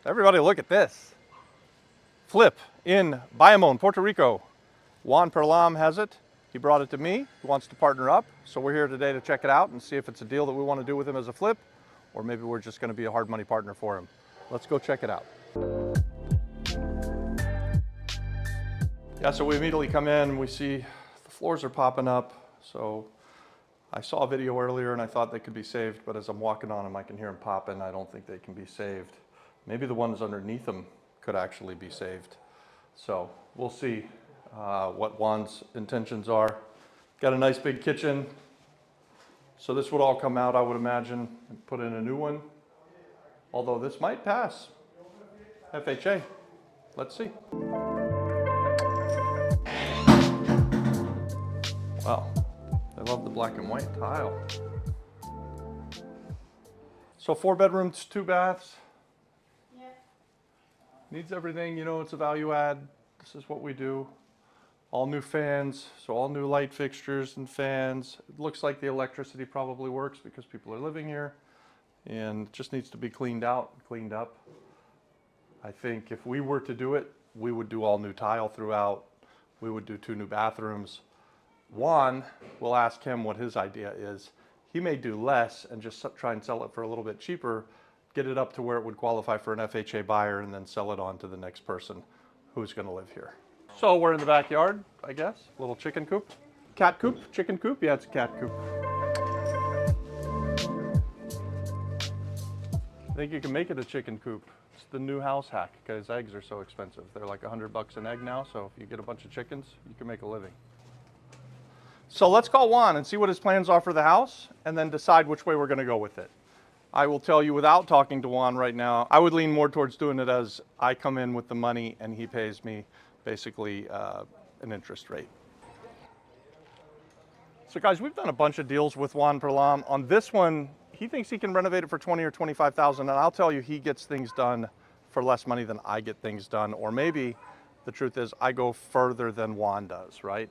Everybody look at this. Flip in Bayamon, Puerto Rico. Juan Perlam has it. He brought it to me. He wants to partner up. So we're here today to check it out and see if it's a deal that we want to do with him as a flip, or maybe we're just going to be a hard money partner for him. Let's go check it out. Yeah, so we immediately come in, we see the floors are popping up. So I saw a video earlier and I thought they could be saved, but as I'm walking on them, I can hear them popping. I don't think they can be saved. Maybe the ones underneath them could actually be saved. So we'll see what Juan's intentions are. Got a nice big kitchen. So this would all come out, I would imagine, and put in a new one. Although this might pass FHA. Let's see. Wow, I love the black and white tile. So 4 bedrooms, 2 baths. Yeah. Needs everything, you know, it's a value add. This is what we do. All new fans, so all new light fixtures and fans. It looks like the electricity probably works because people are living here, and it just needs to be cleaned out, cleaned up. I think if we were to do it, we would do all new tile throughout. We would do 2 new bathrooms. Juan, we'll ask him what his idea is. He may do less and just try and sell it for a little bit cheaper, get it up to where it would qualify for an FHA buyer, and then sell it on to the next person who's going to live here. So we're in the backyard, I guess. Little chicken coop. Cat coop? Chicken coop? Yeah, it's a cat coop. I think you can make it a chicken coop. It's the new house hack because eggs are so expensive. They're like $100 an egg now, so if you get a bunch of chickens, you can make a living. So let's call Juan and see what his plans are for the house and then decide which way we're going to go with it. I will tell you without talking to Juan right now, I would lean more towards doing it as I come in with the money and he pays me basically an interest rate. So guys, we've done a bunch of deals with Juan Perlam. On this one, he thinks he can renovate it for 20 or 25,000, and I'll tell you, he gets things done for less money than I get things done, or maybe the truth is I go further than Juan does, right?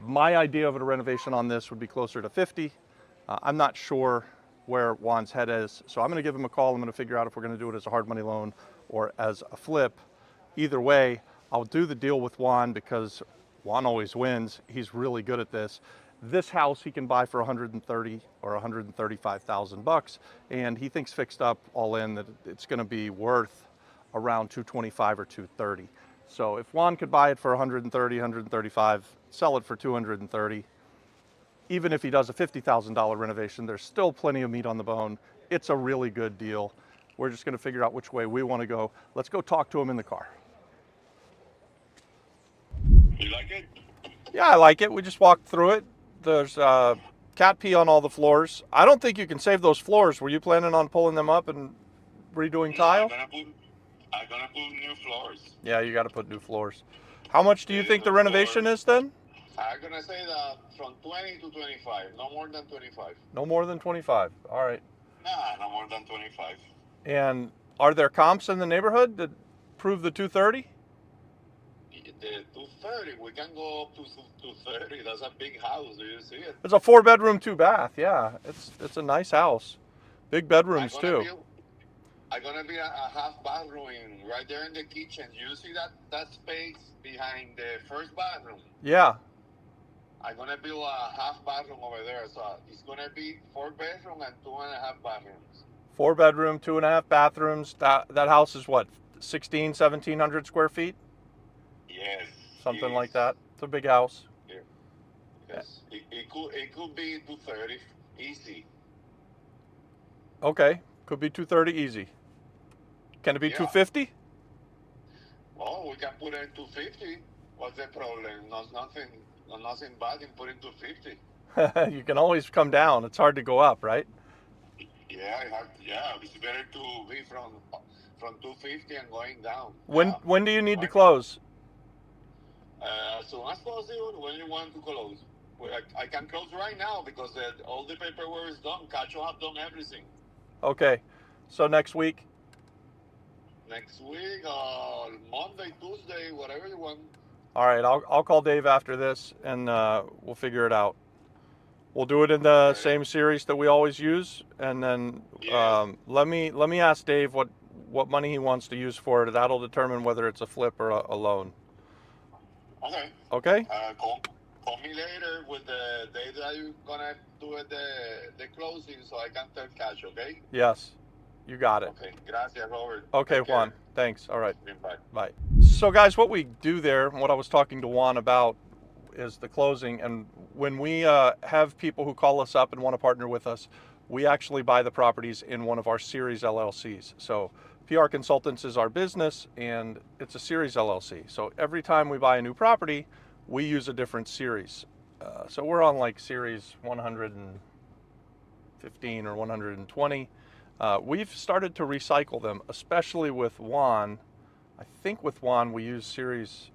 My idea of a renovation on this would be closer to 50. I'm not sure where Juan's head is, so I'm going to give him a call. I'm going to figure out if we're going to do it as a hard money loan or as a flip. Either way, I'll do the deal with Juan because Juan always wins. He's really good at this. This house he can buy for 130 or 135,000 bucks, and he thinks fixed up all in that it's going to be worth around 225 or 230. So if Juan could buy it for 130, 135, sell it for 230, even if he does a $50,000 renovation, there's still plenty of meat on the bone. It's a really good deal. We're just going to figure out which way we want to go. Let's go talk to him in the car. You like it? Yeah, I like it. We just walked through it. There's cat pee on all the floors. I don't think you can save those floors. Were you planning on pulling them up and redoing tile? I'm gonna put new floors. Yeah, you got to put new floors. How much do you think the renovation is then? I'm gonna say that from 20 to 25, no more than 25. No more than 25. All right. Nah, no more than 25. And are there comps in the neighborhood that prove the 230? The 230, we can go up to 230. That's a big house. Do you see it? It's a 4 bedroom, 2 bath. Yeah, it's a nice house. Big bedrooms too. I'm gonna be a half bathroom right there in the kitchen. You see that space behind the first bathroom? Yeah. I'm gonna build a half bathroom over there. So it's gonna be 4 bedroom and 2.5 bathrooms. 4 bedroom, 2.5 bathrooms. That house is what, 1,700 square feet? Yes. Something like that. It's a big house. Yeah. Yes. It could be 230 easy. Okay. Could be 230 easy. Can it be 250? Oh, we can put in 250. What's the problem? Nothing bad in putting 250. You can always come down. It's hard to go up, right? Yeah, it's better to be from 250 and going down. When do you need to close? As soon as possible. When you want to close? I can close right now because all the paperwork is done. Cacho have done everything. Okay, so next week? Next week, Monday, Tuesday, whatever you want. All right, I'll call Dave after this and we'll figure it out. We'll do it in the same series that we always use, and then let me ask Dave what money he wants to use for it. That'll determine whether it's a flip or a loan. Okay. Okay? Call me later with the day that you're gonna do it, the closing, so I can tell cash. Okay. Yes, you got it. Okay. Gracias, Robert. Okay, Take care. Juan. Thanks. All right. Bye. Bye. So guys, what we do there, what I was talking to Juan about, is the closing. And when we have people who call us up and want to partner with us, we actually buy the properties in one of our series LLCs. So PR Consultants is our business, and it's a series LLC. So every time we buy a new property, we use a different series. So we're on like series 115 or 120. We've started to recycle them, especially with Juan. I think with Juan we use series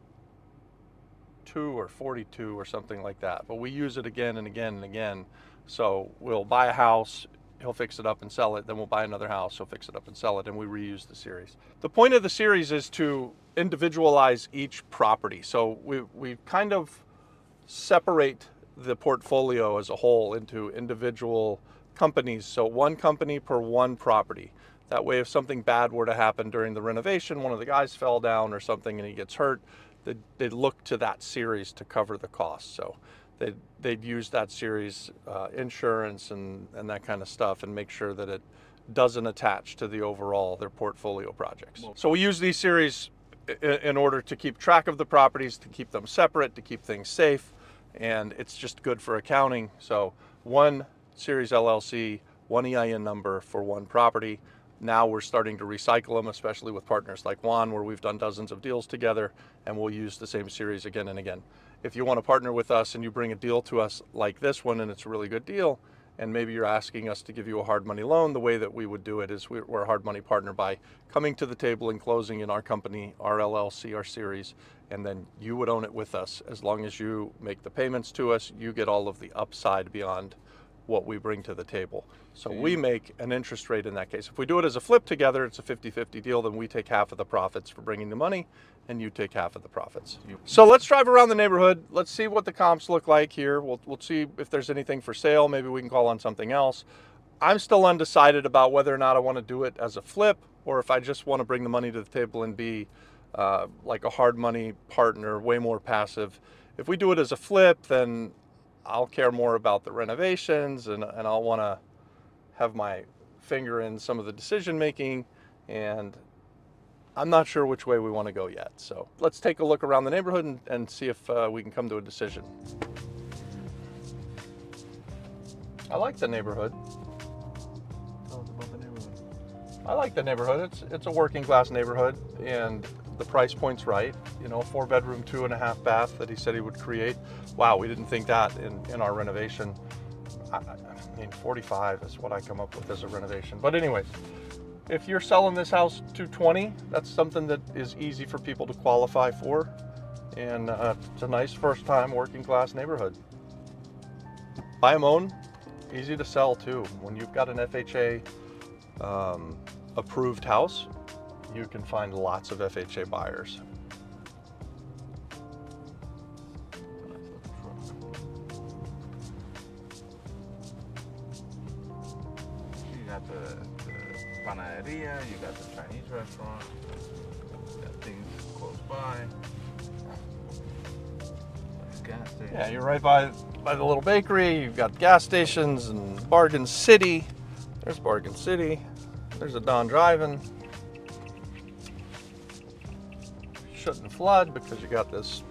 2 or 42 or something like that, but we use it again and again and again. So we'll buy a house, he'll fix it up and sell it, then we'll buy another house, he'll fix it up and sell it, and we reuse the series. The point of the series is to individualize each property. So we kind of separate the portfolio as a whole into individual companies. So one company per one property. That way, if something bad were to happen during the renovation, one of the guys fell down or something and he gets hurt, they'd look to that series to cover the cost. So they'd use that series insurance and that kind of stuff, and make sure that it doesn't attach to the overall their portfolio projects. So we use these series in order to keep track of the properties, to keep them separate, to keep things safe, and it's just good for accounting. So one series LLC, one EIN number for one property. Now we're starting to recycle them, especially with partners like Juan, where we've done dozens of deals together, and we'll use the same series again and again. If you want to partner with us and you bring a deal to us like this one, and it's a really good deal, and maybe you're asking us to give you a hard money loan, the way that we would do it is we're a hard money partner by coming to the table and closing in our company, our LLC, our series, and then you would own it with us. As long as you make the payments to us, you get all of the upside beyond what we bring to the table. So we make an interest rate in that case. If we do it as a flip together, it's a 50-50 deal, then we take half of the profits for bringing the money, and you take half of the profits. So let's drive around the neighborhood. Let's see what the comps look like here. We'll see if there's anything for sale. Maybe we can call on something else. I'm still undecided about whether or not I want to do it as a flip, or if I just want to bring the money to the table and be like a hard money partner, way more passive. If we do it as a flip, then I'll care more about the renovations, and I'll want to have my finger in some of the decision making, and I'm not sure which way we want to go yet. So let's take a look around the neighborhood and see if we can come to a decision. I like the neighborhood. Tell us about the neighborhood. I like the neighborhood. It's a working class neighborhood, and the price point's right. You know, 4-bedroom, 2.5 bath that he said he would create. Wow, we didn't think that in our renovation. I mean, 45 is what I come up with as a renovation. But anyways, if you're selling this house 220, that's something that is easy for people to qualify for. And it's a nice first time working class neighborhood. Bayamon, easy to sell too. When you've got an FHA approved house, you can find lots of FHA buyers. You got the panaderia, you got the Chinese restaurant, you got things close by. Gas station. Yeah, you're right by the little bakery. You've got gas stations and Bargain City. There's Bargain City. There's a Don driving. Shouldn't flood because you got this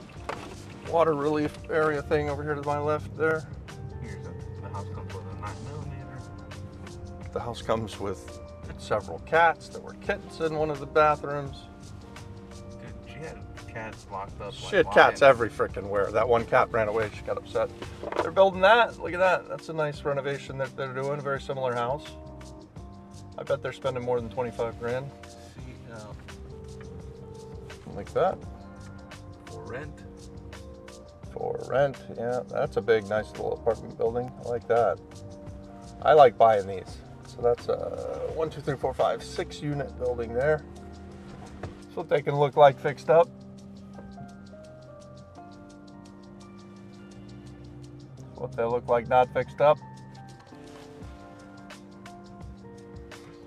water relief area thing over here to my left there. Here's the house comes with a 9mm. The house comes with several cats. There were kittens in one of the bathrooms. Dude, she had cats locked up. She had cats every frickin' where. That one cat ran away. She got upset. They're building that. Look at that. That's a nice renovation that they're doing. A very similar house. I bet they're spending more than 25 grand. Like that. For rent. For rent, yeah. That's a big, nice little apartment building. I like that. I like buying these. So that's a 1, 2, 3, 4, 5, 6 unit building there. That's what they can look like fixed up. What they look like not fixed up.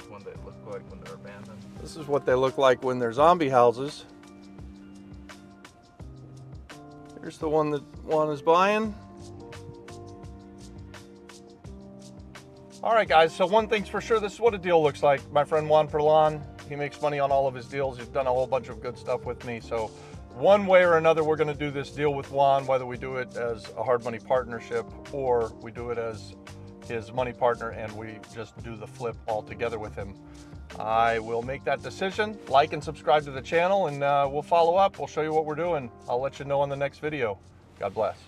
One they look like when they're abandoned. This is what they look like when they're zombie houses. Here's the one that Juan is buying. All right, guys, so one thing's for sure, this is what a deal looks like. My friend Juan Perlon, he makes money on all of his deals. He's done a whole bunch of good stuff with me. So one way or another, we're gonna do this deal with Juan, whether we do it as a hard money partnership or we do it as his money partner and we just do the flip all together with him. I will make that decision. Like and subscribe to the channel, and we'll follow up. We'll show you what we're doing. I'll let you know on the next video. God bless.